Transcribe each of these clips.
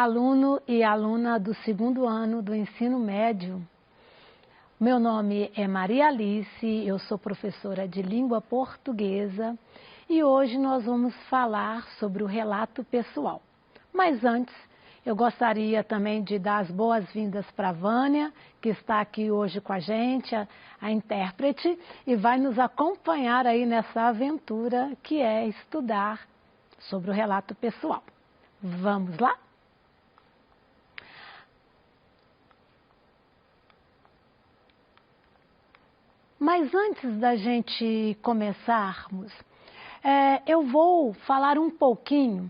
aluno e aluna do segundo ano do ensino médio. Meu nome é Maria Alice, eu sou professora de língua portuguesa e hoje nós vamos falar sobre o relato pessoal. Mas antes, eu gostaria também de dar as boas-vindas para a Vânia, que está aqui hoje com a gente, a intérprete, e vai nos acompanhar aí nessa aventura que é estudar sobre o relato pessoal. Vamos lá? Mas antes da gente começarmos, eu vou falar um pouquinho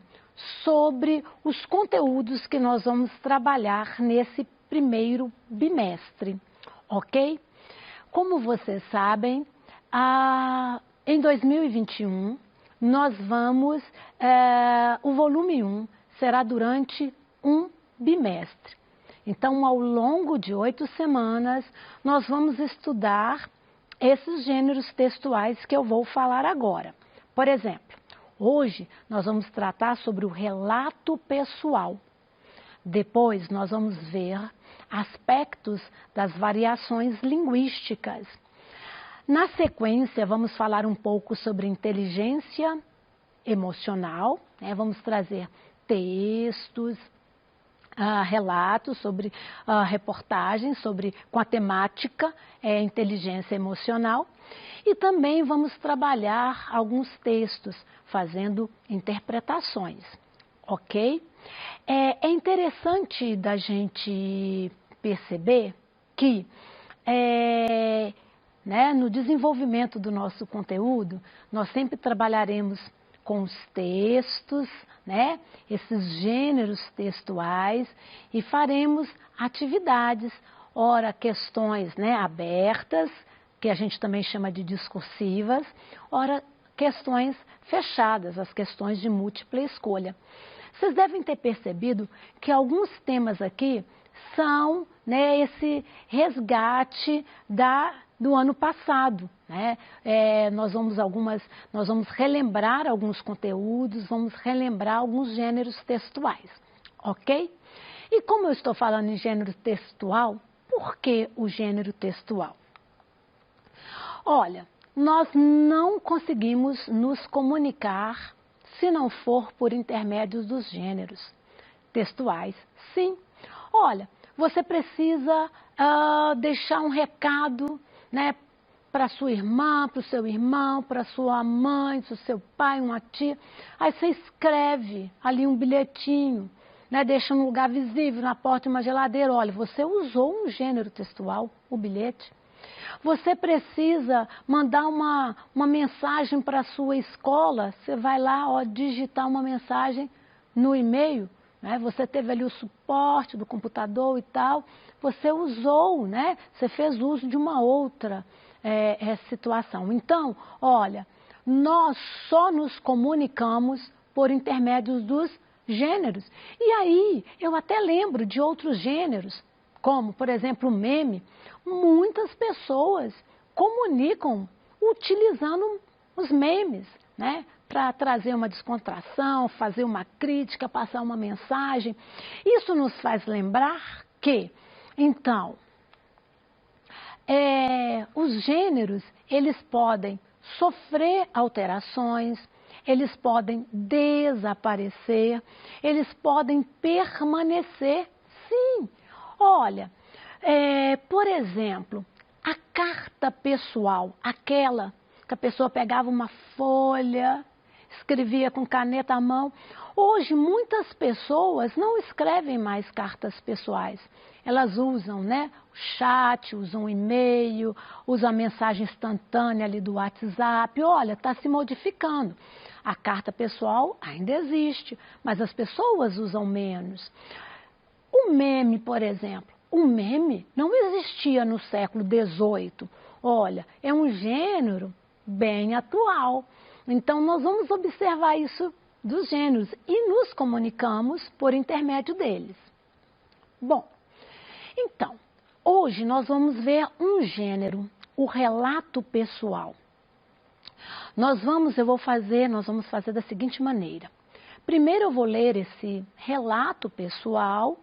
sobre os conteúdos que nós vamos trabalhar nesse primeiro bimestre, ok? Como vocês sabem, em 2021, nós vamos, o volume 1 será durante um bimestre. Então, ao longo de 8 semanas, nós vamos estudar esses gêneros textuais que eu vou falar agora. Por exemplo, hoje nós vamos tratar sobre o relato pessoal. Depois nós vamos ver aspectos das variações linguísticas. Na sequência, vamos falar um pouco sobre inteligência emocional, né? Vamos trazer textos, relatos sobre reportagens com a temática inteligência emocional e também vamos trabalhar alguns textos fazendo interpretações, ok? É interessante da gente perceber que no desenvolvimento do nosso conteúdo nós sempre trabalharemos com os textos, né, esses gêneros textuais, e faremos atividades, ora questões, né, abertas, que a gente também chama de discursivas, ora questões fechadas, as questões de múltipla escolha. Vocês devem ter percebido que alguns temas aqui são, né, esse resgate do ano passado, né? Nós vamos relembrar alguns conteúdos, vamos relembrar alguns gêneros textuais, ok? E como eu estou falando em gênero textual, por que o gênero textual? Olha, nós não conseguimos nos comunicar se não for por intermédio dos gêneros textuais. Sim, olha, você precisa deixar um recado, né, para sua irmã, para o seu irmão, para sua mãe, para o seu pai, uma tia. Aí você escreve ali um bilhetinho, né, deixa num lugar visível, na porta de uma geladeira. Olha, você usou um gênero textual, o bilhete. Você precisa mandar uma mensagem para a sua escola, você vai lá, digitar uma mensagem no e-mail, né? Você teve ali o suporte do computador e tal, você usou, né? Você fez uso de uma outra situação. Então, olha, nós só nos comunicamos por intermédio dos gêneros. E aí, eu até lembro de outros gêneros, como, por exemplo, o meme. Muitas pessoas comunicam utilizando os memes, né? Para trazer uma descontração, fazer uma crítica, passar uma mensagem. Isso nos faz lembrar que, então, os gêneros, eles podem sofrer alterações, eles podem desaparecer, eles podem permanecer, sim. Olha, por exemplo, a carta pessoal, aquela que a pessoa pegava uma folha, escrevia com caneta à mão. Hoje, muitas pessoas não escrevem mais cartas pessoais. Elas usam, né, o chat, usam o e-mail, usam a mensagem instantânea ali do WhatsApp. Olha, está se modificando. A carta pessoal ainda existe, mas as pessoas usam menos. O meme, por exemplo. O meme não existia no século XVIII. Olha, é um gênero bem atual. Então, nós vamos observar isso dos gêneros e nos comunicamos por intermédio deles. Bom, então, hoje nós vamos ver um gênero, o relato pessoal. Nós vamos fazer da seguinte maneira. Primeiro eu vou ler esse relato pessoal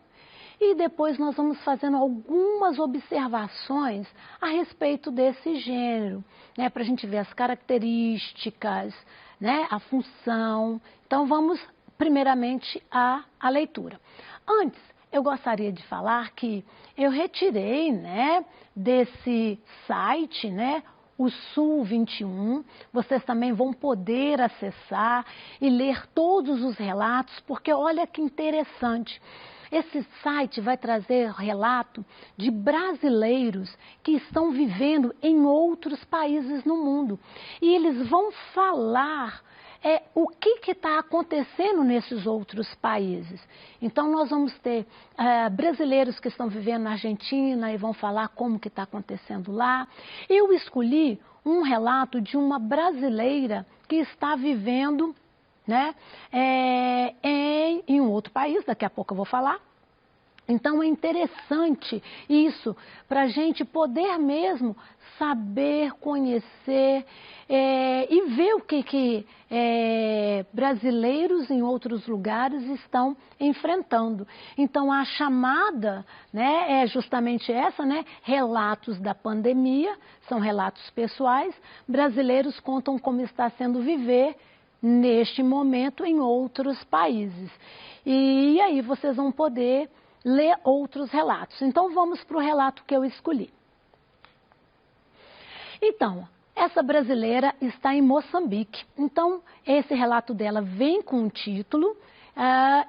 e depois nós vamos fazendo algumas observações a respeito desse gênero, né, para a gente ver as características, né, a função. Então vamos primeiramente à leitura. Antes, eu gostaria de falar que eu retirei, né, desse site, né, o Sul 21, vocês também vão poder acessar e ler todos os relatos, porque olha que interessante. Esse site vai trazer relato de brasileiros que estão vivendo em outros países no mundo. E eles vão falar o que está acontecendo nesses outros países. Então, nós vamos ter brasileiros que estão vivendo na Argentina e vão falar como que está acontecendo lá. Eu escolhi um relato de uma brasileira que está vivendo, né, em um outro país, daqui a pouco eu vou falar. Então é interessante isso, para a gente poder mesmo saber, conhecer e ver o que brasileiros em outros lugares estão enfrentando. Então a chamada, né, é justamente essa, né, relatos da pandemia, são relatos pessoais, brasileiros contam como está sendo viver neste momento em outros países. E aí vocês vão poder ler outros relatos. Então vamos para o relato que eu escolhi. Então, essa brasileira está em Moçambique. Então, esse relato dela vem com um título,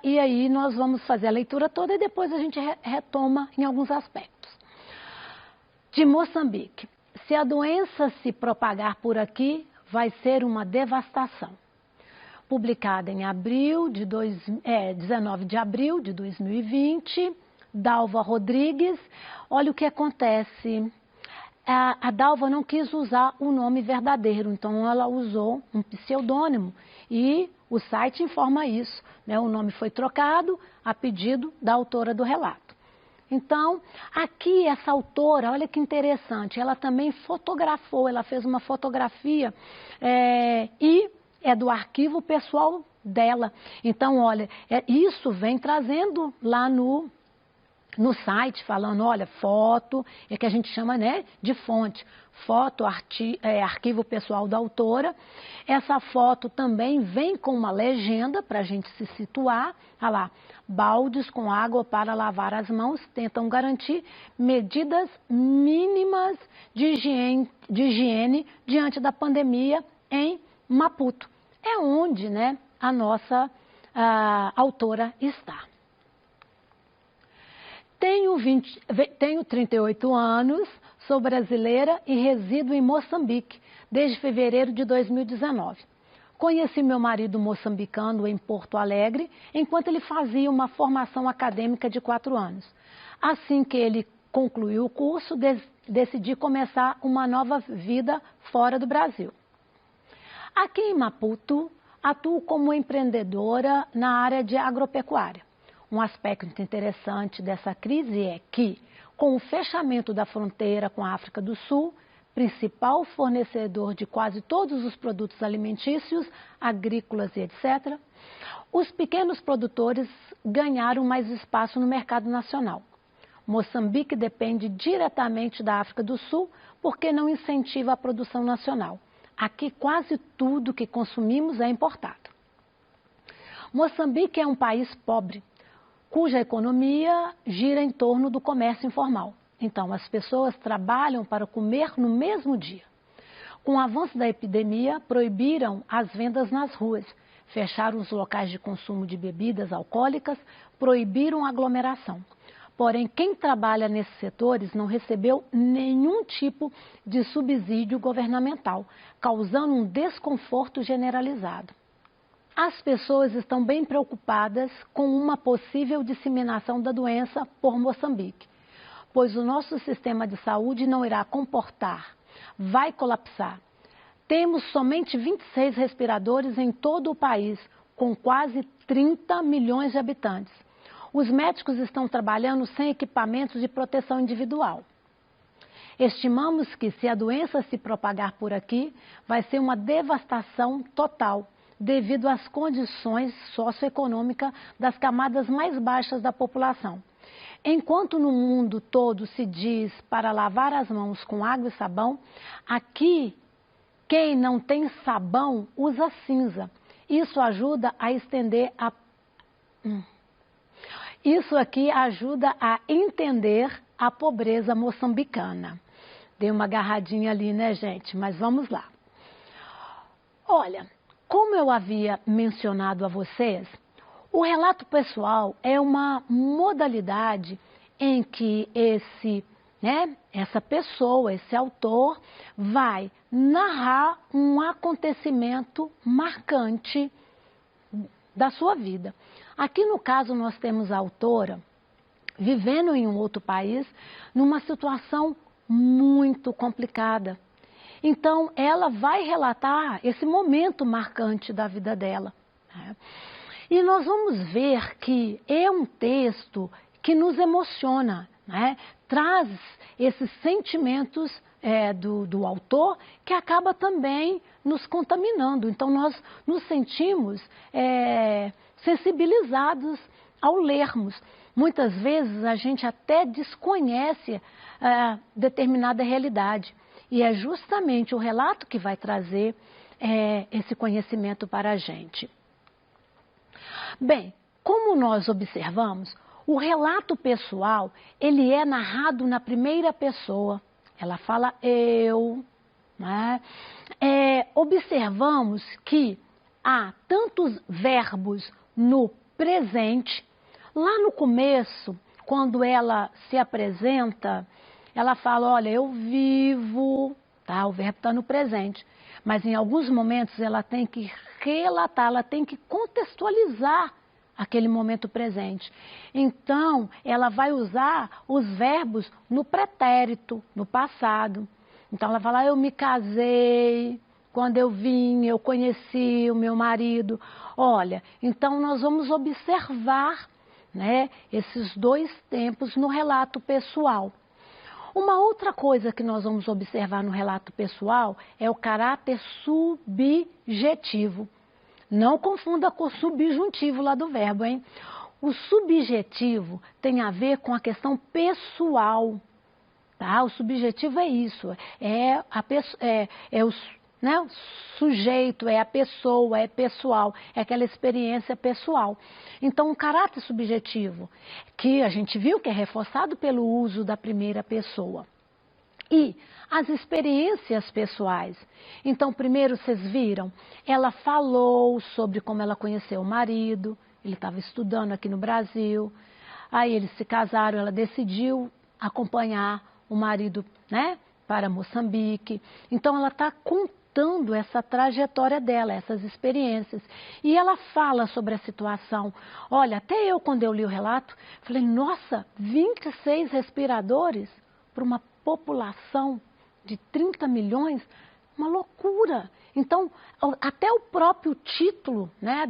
e aí nós vamos fazer a leitura toda e depois a gente retoma em alguns aspectos. De Moçambique. Se a doença se propagar por aqui, vai ser uma devastação. Publicada em 19 de abril de 2020, Dalva Rodrigues. Olha o que acontece. A Dalva não quis usar o nome verdadeiro, então ela usou um pseudônimo e o site informa isso, né? O nome foi trocado a pedido da autora do relato. Então, aqui essa autora, olha que interessante, ela também fotografou, ela fez uma fotografia e é do arquivo pessoal dela. Então, olha, isso vem trazendo lá no site, falando, olha, foto, é que a gente chama, né, de fonte. Foto, arquivo pessoal da autora. Essa foto também vem com uma legenda para a gente se situar. Olha lá, baldes com água para lavar as mãos tentam garantir medidas mínimas de higiene diante da pandemia em Maputo. É onde, né, a nossa autora está. Tenho 38 anos, sou brasileira e resido em Moçambique desde fevereiro de 2019. Conheci meu marido moçambicano em Porto Alegre, enquanto ele fazia uma formação acadêmica de 4 anos. Assim que ele concluiu o curso, decidi começar uma nova vida fora do Brasil. Aqui em Maputo, atuo como empreendedora na área de agropecuária. Um aspecto interessante dessa crise é que, com o fechamento da fronteira com a África do Sul, principal fornecedor de quase todos os produtos alimentícios, agrícolas e etc., os pequenos produtores ganharam mais espaço no mercado nacional. Moçambique depende diretamente da África do Sul porque não incentiva a produção nacional. Aqui quase tudo que consumimos é importado. Moçambique é um país pobre, cuja economia gira em torno do comércio informal. Então, as pessoas trabalham para comer no mesmo dia. Com o avanço da epidemia, proibiram as vendas nas ruas, fecharam os locais de consumo de bebidas alcoólicas, proibiram a aglomeração. Porém, quem trabalha nesses setores não recebeu nenhum tipo de subsídio governamental, causando um desconforto generalizado. As pessoas estão bem preocupadas com uma possível disseminação da doença por Moçambique, pois o nosso sistema de saúde não irá comportar, vai colapsar. Temos somente 26 respiradores em todo o país, com quase 30 milhões de habitantes. Os médicos estão trabalhando sem equipamentos de proteção individual. Estimamos que, se a doença se propagar por aqui, vai ser uma devastação total, devido às condições socioeconômicas das camadas mais baixas da população. Enquanto no mundo todo se diz para lavar as mãos com água e sabão, aqui quem não tem sabão usa cinza. Isso ajuda a estender a... Isso aqui ajuda a entender a pobreza moçambicana. Dei uma agarradinha ali, né, gente? Mas vamos lá. Olha, como eu havia mencionado a vocês, o relato pessoal é uma modalidade em que essa pessoa, esse autor, vai narrar um acontecimento marcante da sua vida. Aqui no caso nós temos a autora vivendo em um outro país, numa situação muito complicada. Então ela vai relatar esse momento marcante da vida dela, né? E nós vamos ver que é um texto que nos emociona, né? Traz esses sentimentos do autor que acaba também nos contaminando. Então nós nos sentimos sensibilizados ao lermos. Muitas vezes a gente até desconhece determinada realidade. E é justamente o relato que vai trazer esse conhecimento para a gente. Bem, como nós observamos, o relato pessoal, ele é narrado na primeira pessoa. Ela fala eu, né? Observamos que há tantos verbos no presente. Lá no começo, quando ela se apresenta, ela fala, olha, eu vivo, tá? O verbo está no presente. Mas em alguns momentos ela tem que relatar, ela tem que contextualizar aquele momento presente. Então, ela vai usar os verbos no pretérito, no passado. Então, ela fala, eu me casei, quando eu vim, eu conheci o meu marido. Olha, então nós vamos observar, né, esses dois tempos no relato pessoal. Uma outra coisa que nós vamos observar no relato pessoal é o caráter subjetivo. Não confunda com o subjuntivo lá do verbo, hein? O subjetivo tem a ver com a questão pessoal, tá? O subjetivo é isso, o sujeito, é a pessoa, é pessoal, é aquela experiência pessoal. Então, o caráter subjetivo, que a gente viu que é reforçado pelo uso da primeira pessoa. E as experiências pessoais. Então, primeiro vocês viram, ela falou sobre como ela conheceu o marido, ele estava estudando aqui no Brasil, aí eles se casaram, ela decidiu acompanhar o marido, né, para Moçambique. Então, ela está contando essa trajetória dela, essas experiências. E ela fala sobre a situação. Olha, até eu, quando eu li o relato, falei, nossa, 26 respiradores para uma população de 30 milhões, uma loucura. Então, até o próprio título, né,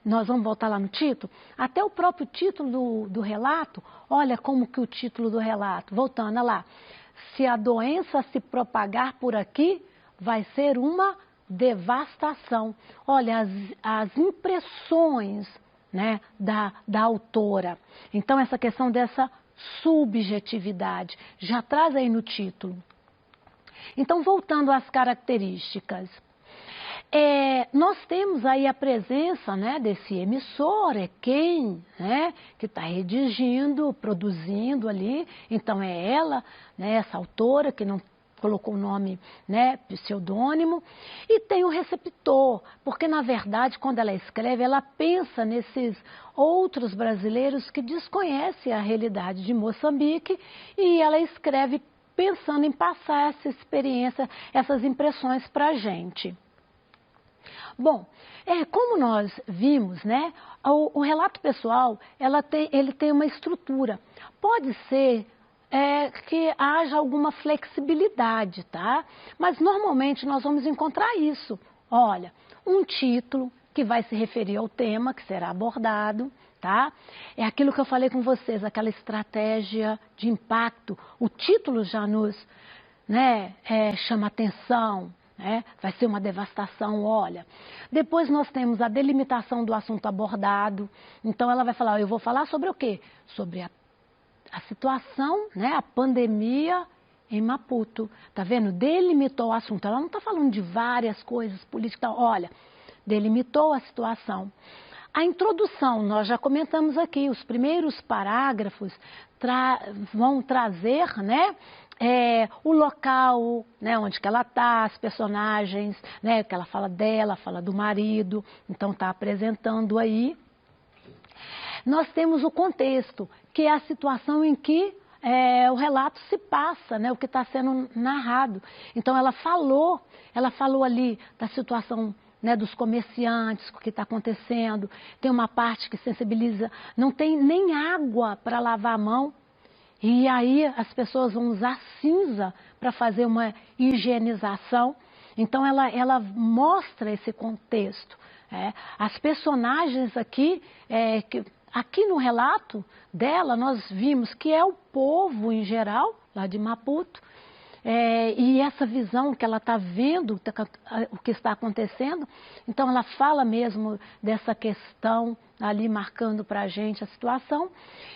nós vamos voltar lá no título, até o próprio título do relato, olha como que o título do relato, voltando lá, se a doença se propagar por aqui, vai ser uma devastação. Olha, as impressões, né, da autora. Então, essa questão dessa subjetividade já traz aí no título. Então, voltando às características, nós temos aí a presença, né, desse emissor, quem, né, que está redigindo, produzindo ali. Então, é ela, né, essa autora que não colocou o nome, né, pseudônimo, e tem o receptor, porque na verdade quando ela escreve, ela pensa nesses outros brasileiros que desconhecem a realidade de Moçambique e ela escreve pensando em passar essa experiência, essas impressões para a gente. Bom, como nós vimos, né, o relato pessoal, ele tem uma estrutura. Pode ser que haja alguma flexibilidade, tá? Mas normalmente nós vamos encontrar isso. Olha, um título que vai se referir ao tema que será abordado, tá? É aquilo que eu falei com vocês, aquela estratégia de impacto. O título já nos, né, chama atenção, né? Vai ser uma devastação, olha. Depois nós temos a delimitação do assunto abordado. Então ela vai falar, eu vou falar sobre o quê? Sobre a situação, né? A pandemia em Maputo. Tá vendo? Delimitou o assunto. Ela não está falando de várias coisas políticas. Olha, delimitou a situação. A introdução, nós já comentamos aqui, os primeiros parágrafos vão trazer, né, o local, né, onde que ela está, as personagens, né, que ela fala dela, fala do marido, então está apresentando aí. Nós temos o contexto, que é a situação em que o relato se passa, né, o que está sendo narrado. Então ela falou ali da situação, né, dos comerciantes, o que está acontecendo. Tem uma parte que sensibiliza, não tem nem água para lavar a mão, e aí as pessoas vão usar cinza para fazer uma higienização. Então ela mostra esse contexto. As personagens aqui, aqui no relato dela, nós vimos que é o povo em geral, lá de Maputo, e essa visão que ela está vendo, o que está acontecendo, então ela fala mesmo dessa questão ali, marcando para a gente a situação,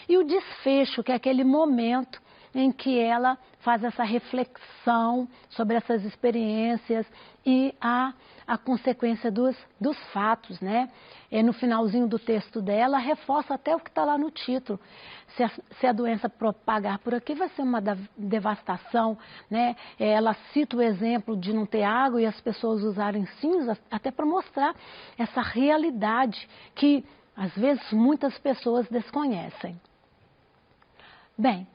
e o desfecho, que é aquele momento em que ela faz essa reflexão sobre essas experiências e a consequência dos fatos, né? No finalzinho do texto dela, reforça até o que está lá no título. Se a doença propagar por aqui, vai ser uma devastação, né? Ela cita o exemplo de não ter água e as pessoas usarem cinza, até para mostrar essa realidade que, às vezes, muitas pessoas desconhecem. Bem,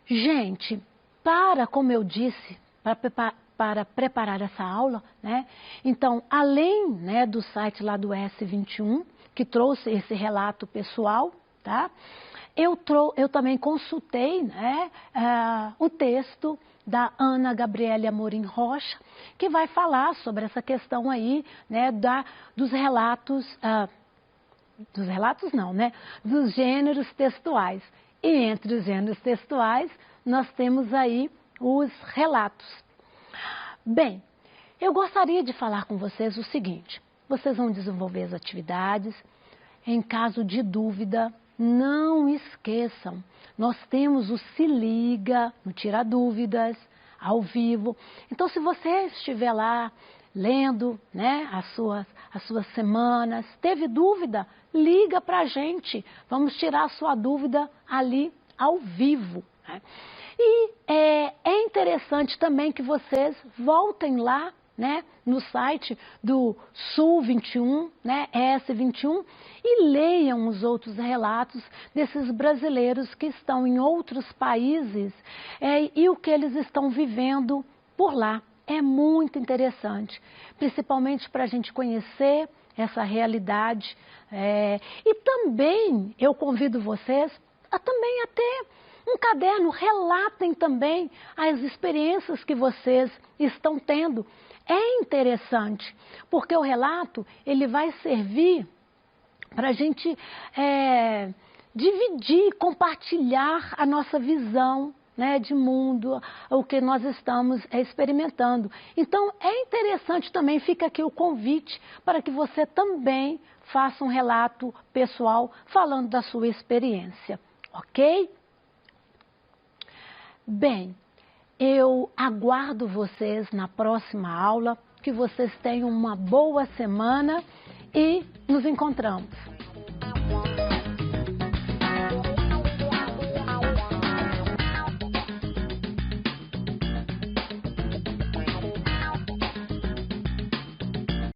gente, como eu disse, para preparar essa aula, né? Então, além, né, do site lá do S21, que trouxe esse relato pessoal, tá? Eu também consultei, né, o texto da Ana Gabriele Amorim Rocha, que vai falar sobre essa questão aí, né, dos relatos não, né, dos gêneros textuais. E entre os gêneros textuais, nós temos aí os relatos. Bem, eu gostaria de falar com vocês o seguinte: vocês vão desenvolver as atividades. Em caso de dúvida, não esqueçam, nós temos o Se Liga, no Tira Dúvidas, ao vivo. Então, se você estiver lá lendo, né, as suas semanas, teve dúvida, liga para a gente. Vamos tirar a sua dúvida ali ao vivo, né? E é interessante também que vocês voltem lá, né, no site do Sul 21, né, S21, e leiam os outros relatos desses brasileiros que estão em outros países e o que eles estão vivendo por lá. É muito interessante, principalmente para a gente conhecer essa realidade. E também eu convido vocês a também ter um caderno, relatem também as experiências que vocês estão tendo. É interessante, porque o relato ele vai servir para a gente dividir, compartilhar a nossa visão, né, de mundo, o que nós estamos experimentando. Então, é interessante também, fica aqui o convite para que você também faça um relato pessoal falando da sua experiência, ok? Bem, eu aguardo vocês na próxima aula, que vocês tenham uma boa semana e nos encontramos.